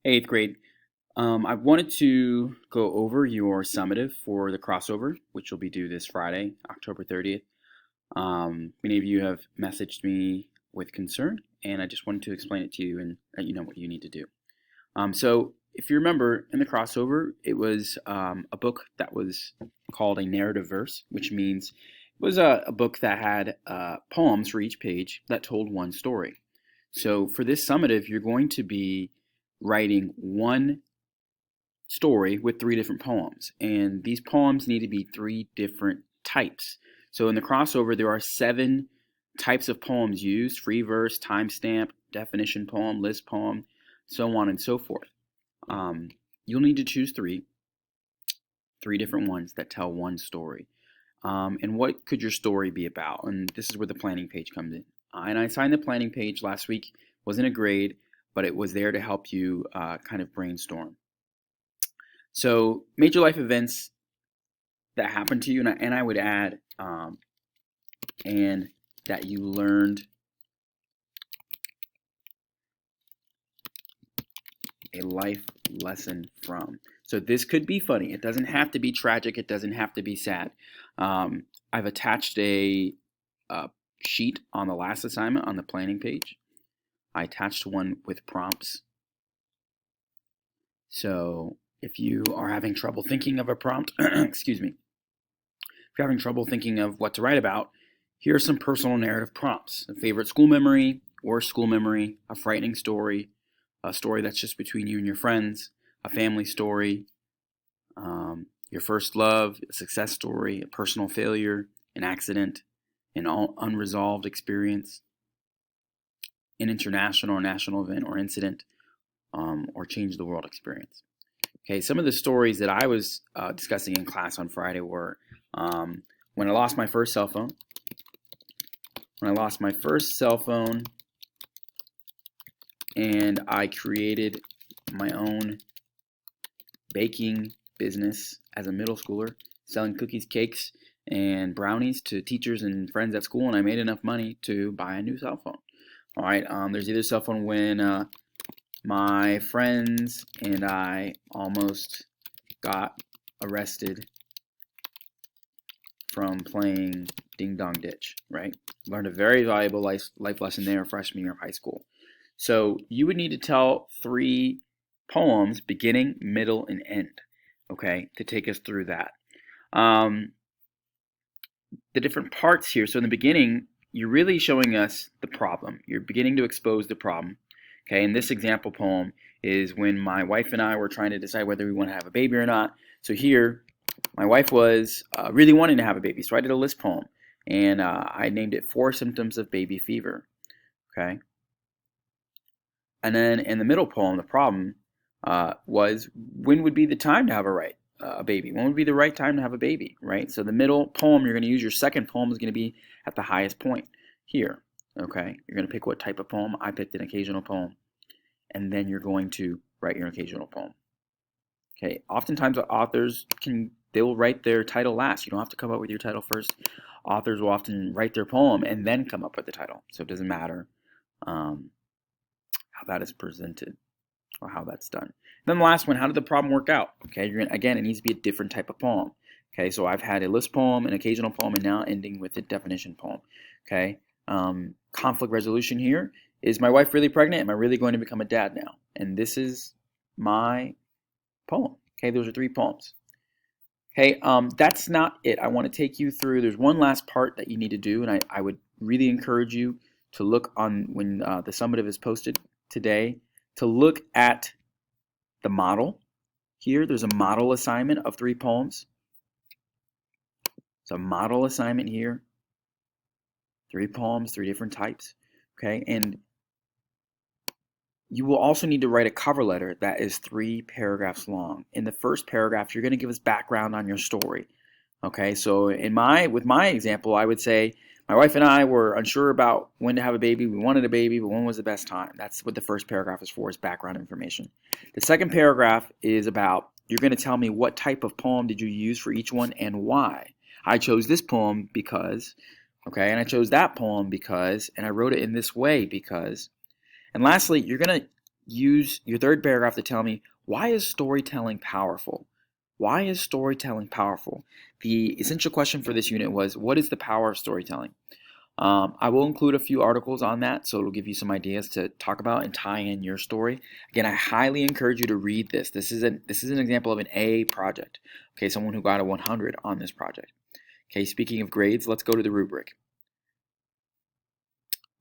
Eighth grade. I wanted to go over your summative for the crossover, which will be due this Friday, October 30th. Many of you have messaged me with concern, and I just wanted to explain it to you and let you know what you need to do. So, if you remember, in the crossover, it was a book that was called a narrative verse, which means it was a book that had poems for each page that told one story. So, for this summative, you're going to be writing one story with three different poems. And these poems need to be three different types. So in the crossover, there are 7 types of poems used: free verse, timestamp, definition poem, list poem, so on and so forth. You'll need to choose three different ones that tell one story. And what could your story be about? And this is where the planning page comes in. And I assigned the planning page last week. It wasn't a grade, but it was there to help you kind of brainstorm. So major life events that happened to you, and I would add, and that you learned a life lesson from. So this could be funny. It doesn't have to be tragic. It doesn't have to be sad. I've attached a sheet on the last assignment on the planning page. I attached one with prompts. So if you are having trouble thinking of a prompt, excuse me, if you're having trouble thinking of what to write about, here are some personal narrative prompts: a favorite school memory, worst school memory, a frightening story, a story that's just between you and your friends, a family story, your first love, a success story, a personal failure, an accident, an unresolved experience, an international or national event or incident, or change the world experience. Okay, some of the stories that I was discussing in class on Friday were when I lost my first cell phone. When I lost my first cell phone and I created my own baking business as a middle schooler, selling cookies, cakes, and brownies to teachers and friends at school, and I made enough money to buy a new cell phone. All right, there's either cell phone when my friends and I almost got arrested from playing Ding Dong Ditch, right? Learned a very valuable life lesson there freshman year of high school. So you would need to tell 3 poems, beginning, middle, and end, okay, to take us through that. The different parts here. So in the beginning, you're really showing us the problem. You're beginning to expose the problem. Okay, and this example poem is when my wife and I were trying to decide whether we want to have a baby or not. So here, my wife was really wanting to have a baby, so I did a list poem, and I named it 4 Symptoms of Baby Fever. Okay, and then in the middle poem, the problem was when would be the time to have a baby? When would be the right time to have a baby, right? So the middle poem, you're going to use your second poem is going to be at the highest point here. Okay, you're going to pick what type of poem. I picked an occasional poem, and then you're going to write your occasional poem. Okay, oftentimes authors they'll write their title last. You don't have to come up with your title first. Authors will often write their poem and then come up with the title. So it doesn't matter how that is presented or how that's done. Then the last one, how did the problem work out? Okay, again, it needs to be a different type of poem. Okay, so I've had a list poem, an occasional poem, and now ending with a definition poem. Okay, conflict resolution here. Is my wife really pregnant? Am I really going to become a dad now? And this is my poem. Okay, those are 3 poems. Okay, that's not it. I want to take you through, there's one last part that you need to do, and I would really encourage you to look on when the summative is posted today, to look at the model. Here, there's a model assignment of 3 poems. It's a model assignment here. 3 poems, 3 different types. Okay, and you will also need to write a cover letter that is 3 paragraphs long. In the first paragraph, you're going to give us background on your story. Okay, so with my example, I would say my wife and I were unsure about when to have a baby. We wanted a baby, but when was the best time? That's what the first paragraph is for, is background information. The second paragraph is about, you're going to tell me what type of poem did you use for each one and why. I chose this poem because, okay, and I chose that poem because, and I wrote it in this way because. And lastly, you're going to use your third paragraph to tell me, why is storytelling powerful? Why is storytelling powerful? The essential question for this unit was, what is the power of storytelling? I will include a few articles on that, so it'll give you some ideas to talk about and tie in your story. Again, I highly encourage you to read this. This is an example of an A project. Okay, someone who got a 100 on this project. Okay, speaking of grades, let's go to the rubric.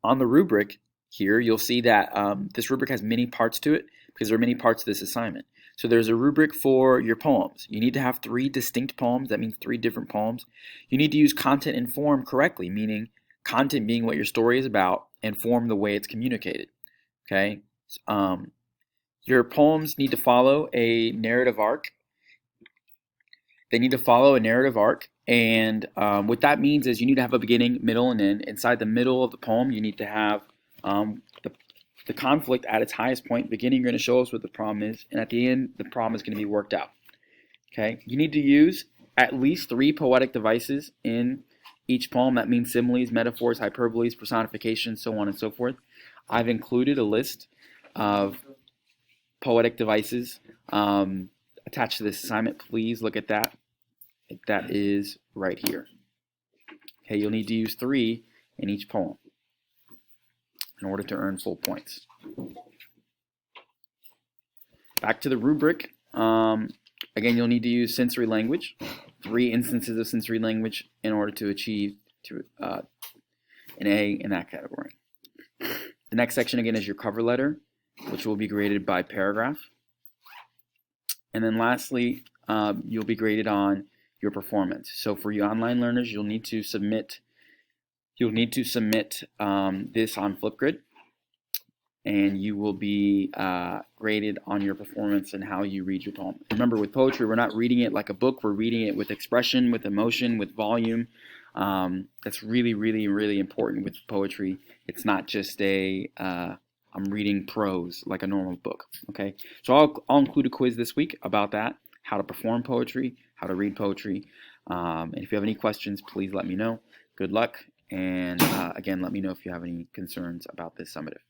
On the rubric here, you'll see that this rubric has many parts to it because there are many parts to this assignment. So there's a rubric for your poems. You need to have 3 distinct poems. That means 3 different poems. You need to use content and form correctly, meaning content being what your story is about and form the way it's communicated. Okay. Your poems need to follow a narrative arc. They need to follow a narrative arc, and what that means is you need to have a beginning, middle, and end. Inside the middle of the poem, you need to have the conflict at its highest point. Beginning, you're going to show us what the problem is, and at the end, the problem is going to be worked out. Okay. You need to use at least 3 poetic devices in each poem. That means similes, metaphors, hyperboles, personifications, so on and so forth. I've included a list of poetic devices attached to this assignment. Please look at that. That is right here. Okay, you'll need to use 3 in each poem in order to earn full points. Back to the rubric. Again, you'll need to use sensory language, 3 instances of sensory language in order to achieve an A in that category. The next section again is your cover letter, which will be graded by paragraph. And then lastly, you'll be graded on your performance. So for you online learners, you'll need to submit this on Flipgrid, and you will be graded on your performance and how you read your poem. Remember, with poetry, we're not reading it like a book. We're reading it with expression, with emotion, with volume. That's really, really, really important with poetry. It's not just I'm reading prose like a normal book. Okay, so I'll include a quiz this week about that, how to perform poetry, how to read poetry. And if you have any questions, please let me know. Good luck, and again, let me know if you have any concerns about this summative.